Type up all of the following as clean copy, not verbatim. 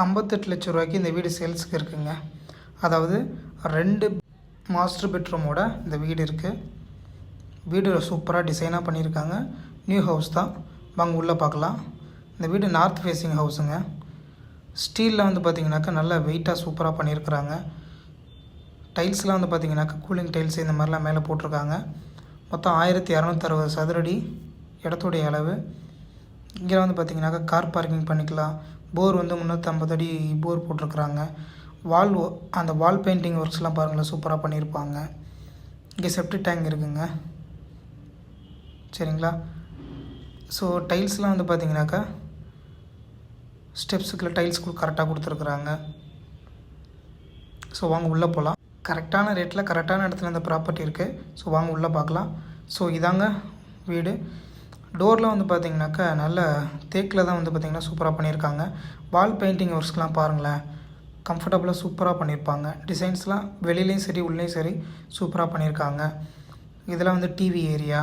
58,00,000 இந்த வீடு சேல்ஸுக்கு இருக்குங்க. அதாவது 2 மாஸ்டர் பெட்ரூமோட இந்த வீடு இருக்குது. வீடு சூப்பராக டிசைனாக பண்ணியிருக்காங்க. நியூ ஹவுஸ் தான். வாங்க உள்ளே பார்க்கலாம். இந்த வீடு நார்த் ஃபேஸிங் ஹவுஸுங்க. ஸ்டீலில் வந்து பார்த்திங்கனாக்கா நல்லா வெயிட்டாக சூப்பராக பண்ணியிருக்கிறாங்க. டைல்ஸ்லாம் வந்து பார்த்திங்கனாக்கா கூலிங் டைல்ஸ் இந்த மாதிரிலாம் மேலே போட்டிருக்காங்க. மொத்தம் 1260 சதுரடி இடத்துடைய அளவு. இங்கே வந்து பார்த்திங்கனாக்கா கார் பார்க்கிங் பண்ணிக்கலாம். போர் வந்து 350 அடி போர் போட்டிருக்குறாங்க. அந்த வால் பெயிண்டிங் ஒர்க்ஸ்லாம் பாருங்களேன், சூப்பராக பண்ணியிருப்பாங்க. இங்கே செப்டிக் டேங்க் இருக்குங்க. சரிங்களா? ஸோ டைல்ஸ்லாம் வந்து பார்த்திங்கனாக்கா ஸ்டெப்ஸுக்குள்ள டைல்ஸ்க்கு கரெக்டாக கொடுத்துருக்குறாங்க. ஸோ வாங்க உள்ளே போகலாம். கரெக்டான ரேட்டில் கரெக்டான இடத்துல இந்த ப்ராப்பர்ட்டி இருக்குது. ஸோ வாங்க உள்ளே பார்க்கலாம். ஸோ இதாங்க வீடு. டோரில் வந்து பார்த்திங்கனாக்கா நல்ல தேக்கில் தான் வந்து பார்த்திங்கன்னா சூப்பராக பண்ணியிருக்காங்க. வால் பெயிண்டிங் ஒர்க்ஸ்லாம் பாருங்களேன், கம்ஃபர்டபுளாக சூப்பராக பண்ணியிருப்பாங்க. டிசைன்ஸ்லாம் வெளியிலையும் சரி உள்ளேயும் சரி சூப்பராக பண்ணியிருக்காங்க. இதெல்லாம் வந்து டிவி ஏரியா,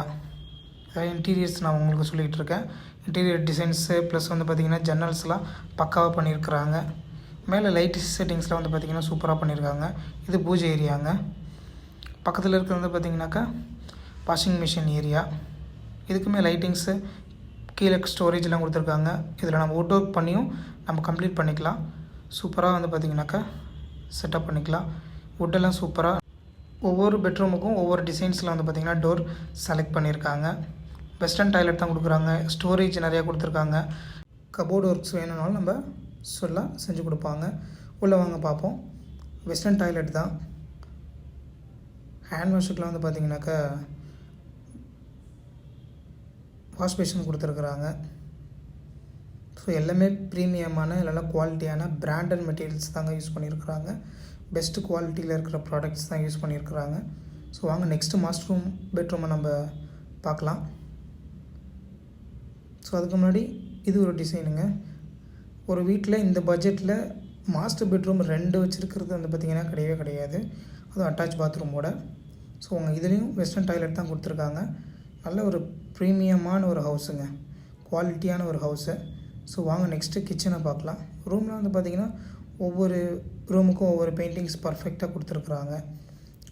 இன்டீரியர்ஸ் நான் உங்களுக்கு சொல்லிகிட்டு இருக்கேன். இன்டீரியர் டிசைன்ஸு ப்ளஸ் வந்து பார்த்திங்கன்னா ஜன்னல்ஸ்லாம் பக்காவாக பண்ணியிருக்கிறாங்க. மேலே லைட் செட்டிங்ஸ்லாம் வந்து பார்த்திங்கன்னா சூப்பராக பண்ணியிருக்காங்க. இது பூஜை ஏரியாங்க. பக்கத்தில் இருக்கிறது வந்து பார்த்திங்கனாக்கா வாஷிங் மிஷின் ஏரியா. இதுக்குமே லைட்டிங்ஸு கீழே ஸ்டோரேஜ்லாம் கொடுத்துருக்காங்க. இதில் நம்ம வுட் ஒர்க் பண்ணியும் நம்ம கம்ப்ளீட் பண்ணிக்கலாம். சூப்பராக வந்து பார்த்திங்கனாக்கா செட்டப் பண்ணிக்கலாம். வுட்டெல்லாம் சூப்பராக ஒவ்வொரு பெட்ரூமுக்கும் ஒவ்வொரு டிசைன்ஸில் வந்து பார்த்திங்கன்னா டோர் செலக்ட் பண்ணியிருக்காங்க. வெஸ்டர்ன் டாய்லெட் தான் கொடுக்குறாங்க. ஸ்டோரேஜ் நிறையா கொடுத்துருக்காங்க. கபோர்டு ஒர்க்ஸ் வேணும்னாலும் நம்ம செஞ்சு கொடுப்பாங்க. உள்ளே வாங்க பார்ப்போம். வெஸ்டர்ன் டாய்லெட் தான். ஹேண்ட் வாஷுக்கெலாம் வந்து பார்த்திங்கனாக்கா வாஷ் பேஷன் கொடுத்துருக்குறாங்க. ஸோ எல்லாமே ப்ரீமியமான இல்லைனா குவாலிட்டியான பிராண்டட் மெட்டீரியல்ஸ் தாங்க யூஸ் பண்ணியிருக்கிறாங்க. பெஸ்ட்டு குவாலிட்டியில் இருக்கிற ப்ராடக்ட்ஸ் தான் யூஸ் பண்ணியிருக்கிறாங்க. ஸோ வாங்க நெக்ஸ்ட்டு மாஸ்டர் ரூம் பெட்ரூமை நம்ம பார்க்கலாம். ஸோ அதுக்கு முன்னாடி இது ஒரு டிசைனுங்க. ஒரு வீட்டில் இந்த பட்ஜெட்டில் மாஸ்டர் பெட்ரூம் 2 வச்சுருக்கிறது வந்து பார்த்திங்கன்னா கிடையவே கிடையாது. அதுவும் அட்டாச் பாத்ரூமோட. ஸோ அவங்க இதுலேயும் வெஸ்டர்ன் டாய்லெட் தான் கொடுத்துருக்காங்க. நல்ல ஒரு ப்ரீமியமான ஒரு ஹவுஸுங்க, குவாலிட்டியான ஒரு ஹவுஸு. ஸோ வாங்க நெக்ஸ்ட்டு கிச்சனை பார்க்கலாம். ரூமில் வந்து பார்த்திங்கன்னா ஒவ்வொரு ரூமுக்கும் ஒவ்வொரு பெயிண்டிங்ஸ் பர்ஃபெக்டாக கொடுத்துருக்குறாங்க.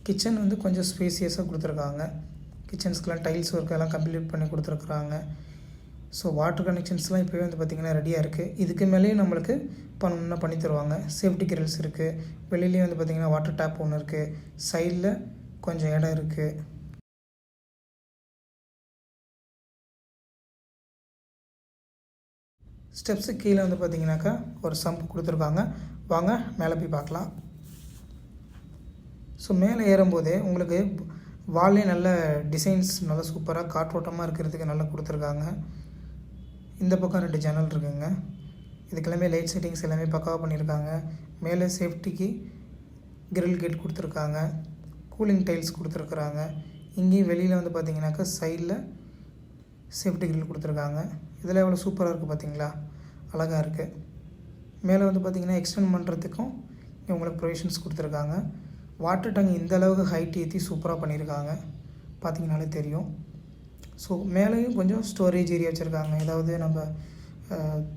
கிச்சன் வந்து கொஞ்சம் ஸ்பேசியஸாக கொடுத்துருக்காங்க. கிச்சன்ஸ்க்கெலாம் டைல்ஸ் ஒர்க் எல்லாம் கம்ப்ளீட் பண்ணி கொடுத்துருக்குறாங்க. ஸோ வாட்டர் கனெக்ஷன்ஸ்லாம் இப்போவே வந்து பார்த்திங்கன்னா ரெடியாக இருக்குது. இதுக்கு மேலேயும் நம்மளுக்கு பண்ணணுன்னா பண்ணி தருவாங்க. சேஃப்டி கிரில்ஸ் இருக்குது. வெளியிலேயும் வந்து பார்த்திங்கன்னா வாட்டர் டேப் ஒன்று இருக்குது. சைடில் கொஞ்சம் இடம் இருக்குது. ஸ்டெப்ஸு கீழே வந்து பார்த்திங்கனாக்கா ஒரு சம்ப் கொடுத்துருக்காங்க. வாங்க மேலே போய் பார்க்கலாம். ஸோ மேலே ஏறும்போதே உங்களுக்கு வால்லே நல்ல டிசைன்ஸ் நல்லா சூப்பராக காற்றோட்டமாக இருக்கிறதுக்கு நல்லா கொடுத்துருக்காங்க. இந்த பக்கம் 2 ஜன்னல் இருக்குங்க. இதுக்கெல்லாமே லைட் செட்டிங்ஸ் எல்லாமே பக்காவாக பண்ணியிருக்காங்க. மேலே சேஃப்டிக்கு கிரில் கேட் கொடுத்துருக்காங்க. கூலிங் டைல்ஸ் கொடுத்துருக்குறாங்க. இங்கேயும் வெளியில் வந்து பார்த்திங்கனாக்கா சைடில் சேஃப்டி கிரில் கொடுத்துருக்காங்க. இதில் எவ்வளோ சூப்பராக இருக்குது பார்த்திங்களா, அழகாக இருக்குது. மேலே வந்து பார்த்திங்கன்னா எக்ஸ்டெண்ட் பண்ணுறதுக்கும் இவங்களுக்கு ப்ரொவிஷன்ஸ் கொடுத்துருக்காங்க. வாட்டர் டேங்க் இந்த அளவுக்கு ஹைட் ஏற்றி சூப்பராக பண்ணியிருக்காங்க, பார்த்திங்கனாலே தெரியும். ஸோ மேலேயும் கொஞ்சம் ஸ்டோரேஜ் ஏரியா வச்சுருக்காங்க. ஏதாவது நம்ம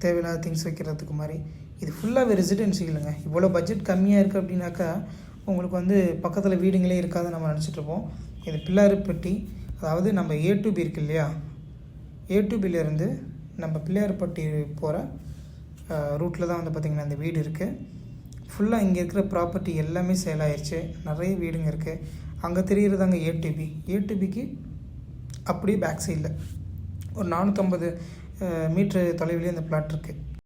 தேவையில்லாத திங்ஸ் வைக்கிறதுக்கு மாதிரி. இது ஃபுல்லாகவே ரெசிடென்சியலுங்க. இவ்வளோ பட்ஜெட் கம்மியாக இருக்குது அப்படின்னாக்கா உங்களுக்கு வந்து பக்கத்தில் வீடுங்களே இருக்காதுன்னு நம்ம நினச்சிட்ருப்போம். இது பிள்ளையார்பட்டி, அதாவது நம்ம A to B இருக்குது இல்லையா, A to Bலேருந்து நம்ம பிள்ளையார்பட்டி போகிற ரூட்டில் தான் வந்து பார்த்திங்கன்னா இந்த வீடு இருக்குது. ஃபுல்லாக இங்கே இருக்கிற ப்ராப்பர்ட்டி எல்லாமே சேல் ஆயிடுச்சு. நிறைய வீடுங்க இருக்குது. அங்கே தெரிகிறதாங்க A to B. A to Bக்கு அப்படியே பேக் சைடில் ஒரு 450 மீட்ரு தொலைவிலே இந்த பிளாட் இருக்குது.